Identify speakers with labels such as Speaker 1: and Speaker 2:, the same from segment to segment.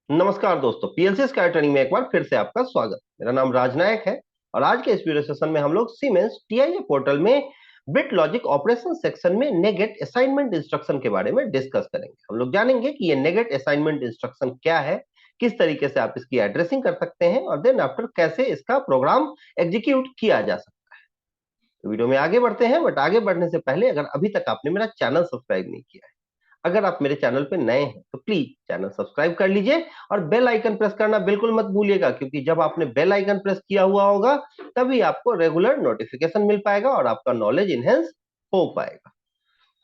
Speaker 1: नमस्कार दोस्तों, PLC sky training में एक बार फिर से आपका स्वागत। मेरा नाम राजनायक है और आज के इस वीडियो सेशन में हम लोग सीमेंस टीआईए पोर्टल में बिट लॉजिक ऑपरेशन सेक्शन में नेगेट असाइनमेंट इंस्ट्रक्शन के बारे में डिस्कस करेंगे। हम लोग जानेंगे कि ये नेगेट असाइनमेंट इंस्ट्रक्शन क्या है, किस तरीके से आप इसकी एड्रेसिंग कर सकते हैं और देन आफ्टर कैसे इसका प्रोग्राम एग्जीक्यूट किया जा सकता है। तो वीडियो में आगे बढ़ते हैं, बट आगे बढ़ने से पहले अगर अभी तक आपने मेरा चैनल सब्सक्राइब नहीं किया है, अगर आप मेरे चैनल पे नए हैं तो प्लीज चैनल सब्सक्राइब कर लीजिए और बेल आइकन प्रेस करना बिल्कुल मत भूलिएगा, क्योंकि जब आपने बेल आइकन प्रेस किया हुआ होगा तभी आपको रेगुलर नोटिफिकेशन मिल पाएगा और आपका नॉलेज इनहेंस हो पाएगा।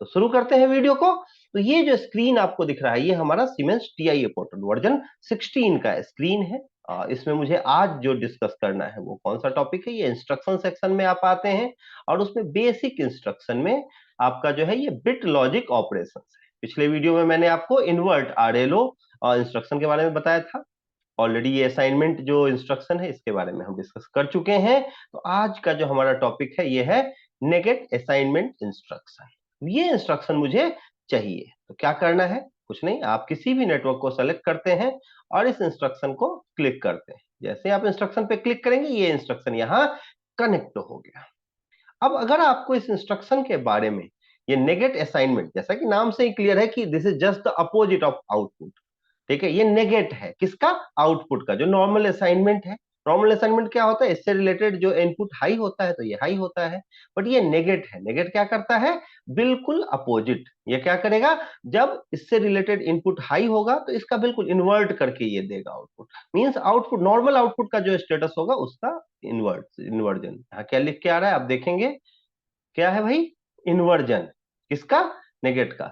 Speaker 1: तो शुरू करते हैं वीडियो को। तो ये जो स्क्रीन आपको दिख रहा है, ये हमारा सीमेंस टीआईए पोर्टल वर्जन 16 का स्क्रीन है। इसमें मुझे आज जो डिस्कस करना है वो कौन सा टॉपिक है, ये इंस्ट्रक्शन सेक्शन में आप आते हैं और उसमें बेसिक इंस्ट्रक्शन में आपका जो है ये बिट लॉजिक ऑपरेशन है। पिछले वीडियो में मैंने आपको इन्वर्ट आरएलओ इंस्ट्रक्शन के बारे में बताया था। ऑलरेडी ये असाइनमेंट जो इंस्ट्रक्शन है इसके बारे में हम डिस्कस कर चुके हैं। तो आज का जो हमारा टॉपिक है ये है नेगेट असाइनमेंट इंस्ट्रक्शन। ये इंस्ट्रक्शन मुझे चाहिए, तो क्या करना है, कुछ नहीं, आप किसी भी नेटवर्क को सेलेक्ट करते हैं और इस इंस्ट्रक्शन को क्लिक करते हैं। जैसे आप इंस्ट्रक्शन पे क्लिक करेंगे ये इंस्ट्रक्शन यहाँ कनेक्ट हो गया। अब अगर आपको इस इंस्ट्रक्शन के बारे में, ये नेगेट असाइनमेंट जैसा कि नाम से ही क्लियर है कि this is just the opposite of output. ठीक है, ये नेगेट है किसका, आउटपुट का। जो नॉर्मल असाइनमेंट है, नॉर्मल असाइनमेंट क्या होता है, इससे रिलेटेड जो इनपुट हाई होता है तो ये हाई होता है, बट ये नेगेट है। नेगेट क्या करता है, बिल्कुल अपोजिट। ये क्या करेगा, जब इससे रिलेटेड इनपुट हाई होगा तो इसका बिल्कुल इन्वर्ट करके ये देगा output. Means output, normal output का जो स्टेटस होगा उसका इन्वर्जन। यहाँ क्या लिख के आ रहा है आप देखेंगे, क्या है भाई, इन्वर्जन किसका, नेगेट का।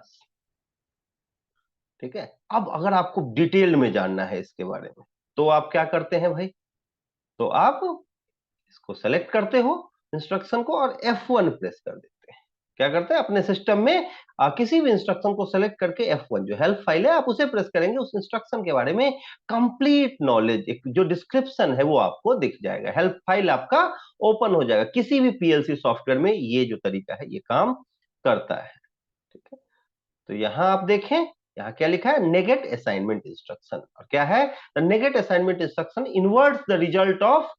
Speaker 1: ठीक है, अब अगर आपको डिटेल में जानना है इसके बारे में तो आप क्या करते हैं भाई, तो आप इसको सेलेक्ट करते हो इंस्ट्रक्शन को और F1 प्रेस कर देते हैं। क्या करते हैं, अपने सिस्टम में किसी भी इंस्ट्रक्शन को सेलेक्ट करके F1 जो हेल्प फाइल है आप उसे प्रेस करेंगे, उस इंस्ट्रक्शन के बारे में कंप्लीट नॉलेज, एक जो डिस्क्रिप्शन है वो आपको दिख जाएगा, हेल्प फाइल आपका ओपन हो जाएगा। किसी भी पीएलसी सॉफ्टवेयर में ये जो तरीका है ये काम करता है। ठीक है, तो यहां आप देखें, यहां क्या लिखा है, नेगेट असाइनमेंट इंस्ट्रक्शन। और क्या है, the negate assignment instruction inverts the result of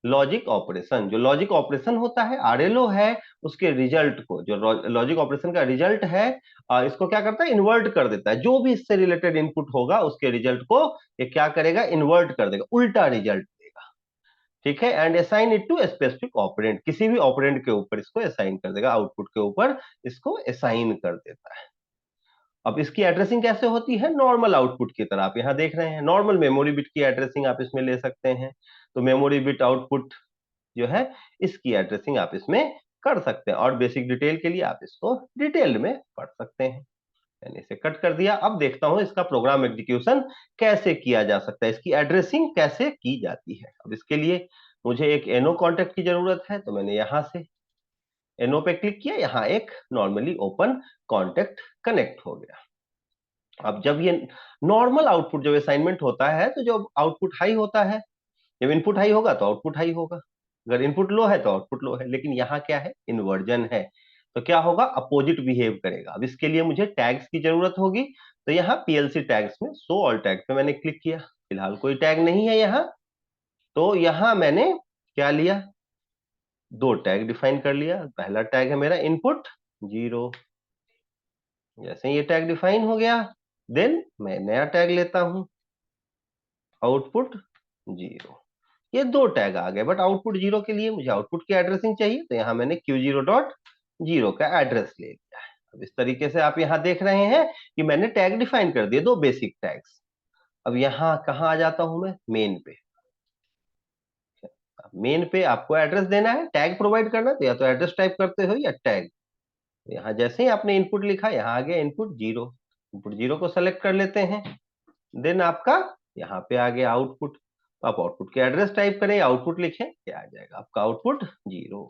Speaker 1: logic operation. जो लॉजिक ऑपरेशन होता है, आरएलओ है, उसके रिजल्ट को, जो लॉजिक ऑपरेशन का रिजल्ट है, इसको क्या करता है, इन्वर्ट कर देता है। जो भी इससे रिलेटेड इनपुट होगा उसके रिजल्ट को ये क्या करेगा, इन्वर्ट कर देगा, उल्टा रिजल्ट देगा। ठीक है, and assign it to specific operand, किसी भी ऑपरेंड के ऊपर इसको असाइन कर देगा, आउटपुट के ऊपर इसको असाइन कर देता है। अब इसकी एड्रेसिंग कैसे होती है, नॉर्मल आउटपुट की तरह आप यहाँ देख रहे हैं, नॉर्मल मेमोरी बिट की एड्रेसिंग आप इसमें ले सकते हैं। तो मेमोरी बिट आउटपुट जो है इसकी एड्रेसिंग आप इसमें कर सकते हैं और बेसिक डिटेल के लिए आप इसको डिटेल में पढ़ सकते हैं। मैंने इसे कट कर दिया। अब देखता हूं इसका प्रोग्राम एग्जीक्यूशन कैसे किया जा सकता है, इसकी एड्रेसिंग कैसे की जाती है। अब इसके लिए मुझे एक एनो कॉन्टेक्ट की जरूरत है, तो मैंने यहां से एनो पे क्लिक किया, यहाँ एक नॉर्मली ओपन कॉन्टेक्ट कनेक्ट हो गया। अब जब ये नॉर्मल आउटपुट, जब असाइनमेंट होता है तो जो आउटपुट हाई होता है, जब इनपुट हाई होगा तो आउटपुट हाई होगा, अगर इनपुट लो है तो आउटपुट लो है। लेकिन यहाँ क्या है, इन्वर्जन है, तो क्या होगा, अपोजिट बिहेव करेगा। अब इसके लिए मुझे टैग्स की जरूरत होगी, तो यहाँ पीएलसी टैग्स में शो ऑल टैग पे मैंने क्लिक किया। फिलहाल कोई टैग नहीं है यहाँ, तो यहाँ मैंने क्या लिया, दो टैग डिफाइन कर लिया। पहला टैग है मेरा इनपुट 0। जैसे ये टैग डिफाइन हो गया, देन मैं नया टैग लेता हूं, आउटपुट 0। ये दो टैग आ गए, बट आउटपुट 0 के लिए मुझे आउटपुट की एड्रेसिंग चाहिए, तो यहाँ मैंने Q0.0 का एड्रेस ले लिया है। अब इस तरीके से आप यहाँ देख रहे हैं कि मैंने टैग डिफाइन कर दिए, दो बेसिक टैग्स। अब यहाँ कहाँ आ जाता हूं मैं, मेन पे। मेन पे आपको एड्रेस देना है, टैग प्रोवाइड करना, तो या तो एड्रेस टाइप करते हो या टैग। यहाँ जैसे ही आपने इनपुट लिखा, यहाँ आ गया इनपुट 0, इनपुट 0 को सेलेक्ट कर लेते हैं। देन आपका यहाँ पे आ गया आउटपुट, तो आप आउटपुट के एड्रेस टाइप करें, आउटपुट लिखें, क्या आ जाएगा आपका आउटपुट 0।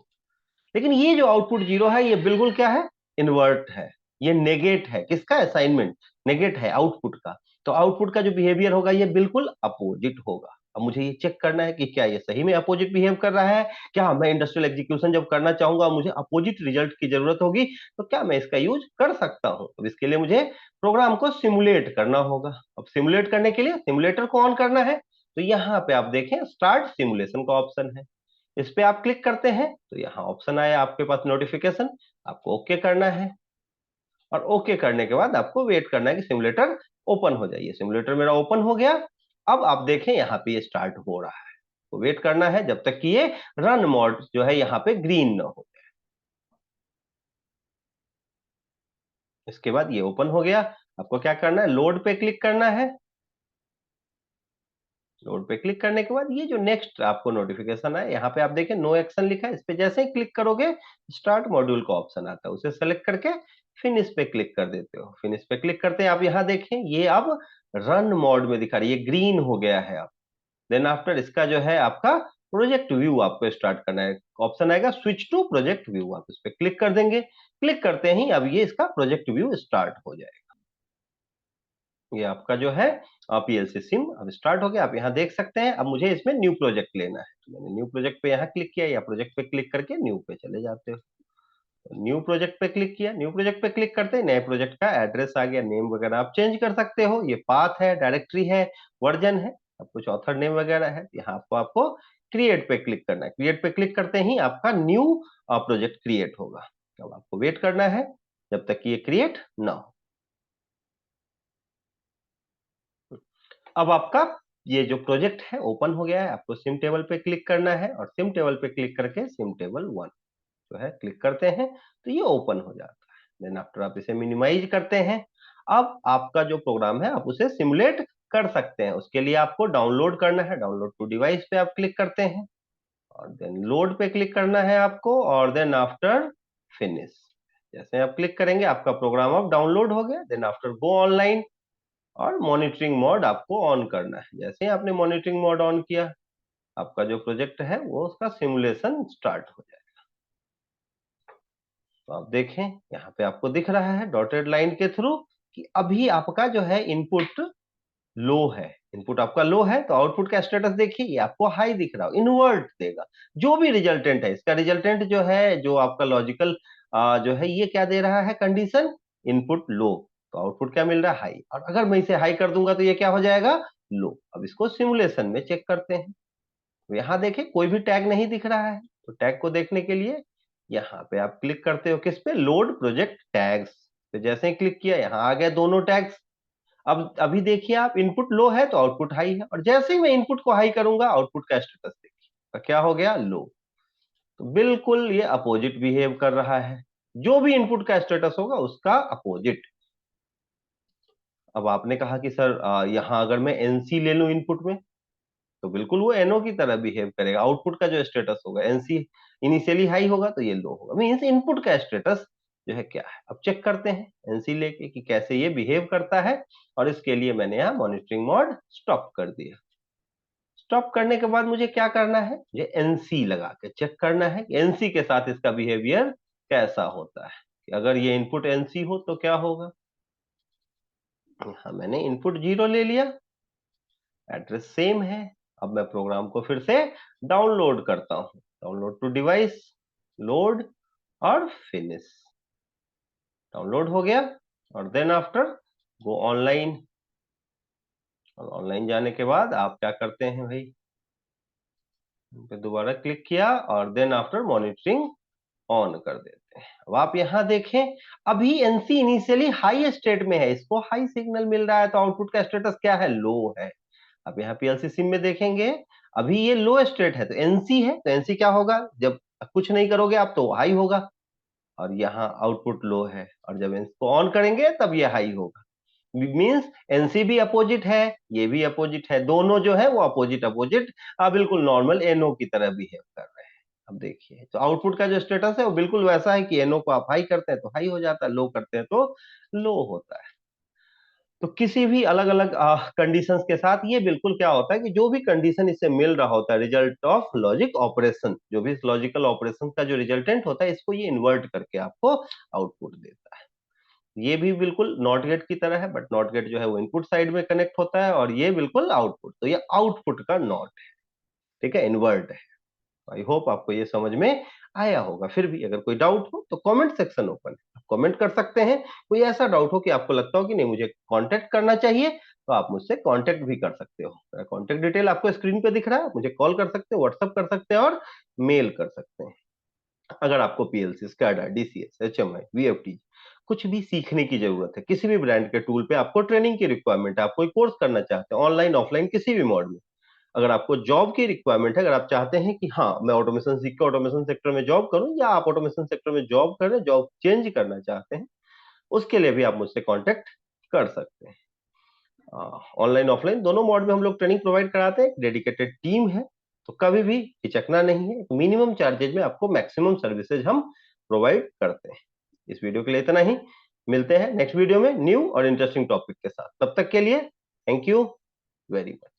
Speaker 1: लेकिन ये जो आउटपुट 0 है ये बिल्कुल क्या है, इन्वर्ट है, ये नेगेट है। किसका, असाइनमेंट नेगेट है आउटपुट का, तो आउटपुट का जो बिहेवियर होगा ये बिल्कुल अपोजिट होगा। अब मुझे ये चेक करना है कि क्या ये सही में अपोजिट बिहेव कर रहा है, क्या मैं इंडस्ट्रियल एग्जीक्यूशन जब करना चाहूंगा मुझे अपोजिट रिजल्ट की जरूरत होगी, तो क्या मैं इसका यूज कर सकता हूं। अब इसके लिए मुझे प्रोग्राम को सिमुलेट करना होगा। अब सिमुलेट करने के लिए सिमुलेटर को ऑन करना है, तो यहाँ पे आप देखें स्टार्ट सिमुलेशन का ऑप्शन है, इस पे आप क्लिक करते हैं तो यहाँ ऑप्शन आया आपके पास नोटिफिकेशन, आपको ओके करना है और ओके करने के बाद आपको वेट करना है कि सिमुलेटर ओपन हो जाए। सिमुलेटर मेरा ओपन हो गया। अब आप देखें यहाँ पे ये स्टार्ट हो रहा है, तो वेट करना है जब तक कि ये रन मोड जो है यहाँ पे ग्रीन ना हो। इसके बाद ये ओपन हो गया। आपको क्या करना है, लोड पे क्लिक करना है। लोड पे क्लिक करने के बाद ये जो नेक्स्ट आपको नोटिफिकेशन है, यहाँ पे आप देखें नो एक्शन लिखा है, इस पे जैसे ही क्लिक करोगे स्टार्ट मॉड्यूल का ऑप्शन आता है, उसे सेलेक्ट करके फिनिश पे क्लिक कर देते हो। फिनिश पे क्लिक करते हैं आप यहाँ देखें ये अब रन मोड में दिखा रही है, ग्रीन हो गया है। अब देन आफ्टर इसका जो है आपका प्रोजेक्ट व्यू आपको स्टार्ट करना है, ऑप्शन आएगा स्विच टू प्रोजेक्ट व्यू, आप इस पे क्लिक कर देंगे। क्लिक करते ही अब ये इसका प्रोजेक्ट व्यू स्टार्ट हो जाएगा। ये आपका जो है पीएलसी सिम अब स्टार्ट हो गया। आप यहाँ देख सकते हैं। अब मुझे इसमें न्यू प्रोजेक्ट लेना है, तो मैंने न्यू प्रोजेक्ट पे यहाँ क्लिक किया, या प्रोजेक्ट पे क्लिक करके न्यू पे चले जाते हो। तो न्यू प्रोजेक्ट पे क्लिक किया, न्यू प्रोजेक्ट पे क्लिक करते ही नए प्रोजेक्ट का एड्रेस आ गया, नेम वगैरह आप चेंज कर सकते हो, ये पाथ है, डायरेक्टरी है, वर्जन है, अब कुछ ऑथर नेम वगैरह है। यहाँ आपको क्रिएट पे क्लिक करना है। क्रिएट पे क्लिक करते ही आपका न्यू प्रोजेक्ट क्रिएट होगा। अब आपको वेट करना है जब तक कि ये क्रिएट ना हो। अब आपका ये जो प्रोजेक्ट है ओपन हो गया है। आपको सिम टेबल पे क्लिक करना है और सिम टेबल पे क्लिक करके सिम टेबल 1 जो है क्लिक करते हैं तो ये ओपन हो जाता है। देन आफ्टर आप इसे मिनिमाइज करते हैं। अब आपका जो प्रोग्राम है आप उसे सिमुलेट कर सकते हैं। उसके लिए आपको डाउनलोड करना है, डाउनलोड टू डिवाइस पे आप क्लिक करते हैं और देन लोड पे क्लिक करना है आपको और देन आफ्टर फिनिश। जैसे आप क्लिक करेंगे आपका प्रोग्राम अब डाउनलोड हो गया। देन आफ्टर गो ऑनलाइन और मॉनिटरिंग मोड आपको ऑन करना है। जैसे ही आपने मॉनिटरिंग मोड ऑन किया आपका जो प्रोजेक्ट है वो उसका सिमुलेशन स्टार्ट हो जाएगा। तो आप देखें यहाँ पे आपको दिख रहा है डॉटेड लाइन के थ्रू कि अभी आपका जो है इनपुट लो है। इनपुट आपका लो है तो आउटपुट का स्टेटस देखिए ये आपको हाई दिख रहा हो, इन्वर्ट देगा। जो भी रिजल्टेंट है इसका रिजल्टेंट जो है जो आपका लॉजिकल जो है ये क्या दे रहा है कंडीशन, इनपुट लो, तो आउटपुट क्या मिल रहा है हाई। और अगर मैं इसे हाई कर दूंगा तो ये क्या हो जाएगा लो। अब इसको सिमुलेशन में चेक करते हैं। तो यहाँ देखें कोई भी टैग नहीं दिख रहा है, तो टैग को देखने के लिए यहाँ पे आप क्लिक करते हो किस पे, लोड प्रोजेक्ट टैग्स। तो जैसे ही क्लिक किया यहाँ आ गया दोनों टैग्स। अब अभी देखिए आप इनपुट लो है तो आउटपुट हाई है, और जैसे ही मैं इनपुट को हाई करूंगा आउटपुट का स्टेटस देखिए तो क्या हो गया लो। तो बिल्कुल ये अपोजिट बिहेव कर रहा है, जो भी इनपुट का स्टेटस होगा उसका अपोजिट। अब आपने कहा कि सर यहाँ अगर मैं एनसी ले लूं इनपुट में तो बिल्कुल वो एनओ की तरह बिहेव करेगा। आउटपुट का जो स्टेटस होगा एनसी इनिशियली हाई होगा तो ये लो होगा। मींस इनपुट का स्टेटस जो है क्या है। अब चेक करते हैं एनसी लेके कि कैसे ये बिहेव करता है, और इसके लिए मैंने यहाँ मॉनिटरिंग मोड स्टॉप कर दिया। स्टॉप करने के बाद मुझे क्या करना है, मुझे एनसी लगा के चेक करना है कि एनसी के साथ इसका बिहेवियर कैसा होता है, कि अगर ये इनपुट एनसी हो तो क्या होगा। हाँ मैंने इनपुट 0 ले लिया, एड्रेस सेम है। अब मैं प्रोग्राम को फिर से डाउनलोड करता हूं, डाउनलोड टू डिवाइस, लोड और फिनिश। डाउनलोड हो गया और देन आफ्टर गो ऑनलाइन। और ऑनलाइन जाने के बाद आप क्या करते हैं भाई, पे दोबारा क्लिक किया और देन आफ्टर मॉनिटरिंग ऑन कर देते हैं। अब आप यहाँ देखें अभी एनसी इनिशियली हाई स्टेट में है, इसको हाई सिग्नल मिल रहा है, तो आउटपुट का स्टेटस क्या है, लो है। अब यहाँ पीएलसी सिम में देखेंगे अभी ये लो स्टेट है तो एनसी है, तो एनसी क्या होगा, जब कुछ नहीं करोगे आप तो हाई होगा। और यहाँ आउटपुट लो है और जब इसको ऑन करेंगे तब ये हाई होगा। मींस एनसी भी अपोजिट है, ये भी अपोजिट है, दोनों जो है वो अपोजिट अपोजिट बिल्कुल नॉर्मल एनओ की तरह बिहेव कर रहे हैं। अब देखिए तो आउटपुट का जो स्टेटस है वो बिल्कुल वैसा है कि एनओ को आप हाई करते हैं तो हाई हो जाता है, लो करते हैं तो लो होता है। तो किसी भी अलग अलग कंडीशंस के साथ ये बिल्कुल क्या होता है कि जो भी कंडीशन इससे मिल रहा होता है रिजल्ट ऑफ लॉजिक ऑपरेशन, जो भी लॉजिकल ऑपरेशन का जो रिजल्टेंट होता है इसको ये इन्वर्ट करके आपको आउटपुट देता है। ये भी बिल्कुल नॉट गेट की तरह है, बट नॉट गेट जो है वो इनपुट साइड में कनेक्ट होता है, और ये बिल्कुल आउटपुट, तो ये आउटपुट का नॉट है, ठीक है, इन्वर्ट है। आई होप आपको ये समझ में आया होगा। फिर भी अगर कोई डाउट हो तो कमेंट सेक्शन ओपन है, आप कमेंट कर सकते हैं। कोई ऐसा डाउट हो कि आपको लगता हो कि नहीं मुझे कांटेक्ट करना चाहिए, तो आप मुझसे कांटेक्ट भी कर सकते हो। मेरा कांटेक्ट डिटेल आपको स्क्रीन पे दिख रहा है, मुझे कॉल कर सकते हो, व्हाट्सअप कर सकते हैं और मेल कर सकते हैं। अगर आपको पीएलसी, स्काडा, डीसीएस, एचएमआई, वीएफटी कुछ भी सीखने की जरूरत है, किसी भी ब्रांड के टूल पे आपको ट्रेनिंग की रिक्वायरमेंट है, आप कोई कोर्स करना चाहते हैं ऑनलाइन ऑफलाइन किसी भी मोड में, अगर आपको जॉब की रिक्वायरमेंट है, अगर आप चाहते हैं कि हाँ मैं ऑटोमेशन सीख के ऑटोमेशन सेक्टर में जॉब करूं, या आप ऑटोमेशन सेक्टर में जॉब कर रहे हैं, जॉब चेंज करना चाहते हैं, उसके लिए भी आप मुझसे कांटेक्ट कर सकते हैं। ऑनलाइन ऑफलाइन दोनों मोड में हम लोग ट्रेनिंग प्रोवाइड कराते हैं, डेडिकेटेड टीम है, तो कभी भी हिचकना नहीं है। मिनिमम चार्जेज में आपको मैक्सिमम सर्विसेज हम प्रोवाइड करते हैं। इस वीडियो के लिए इतना ही, मिलते हैं नेक्स्ट वीडियो में न्यू और इंटरेस्टिंग टॉपिक के साथ। तब तक के लिए थैंक यू वेरी मच।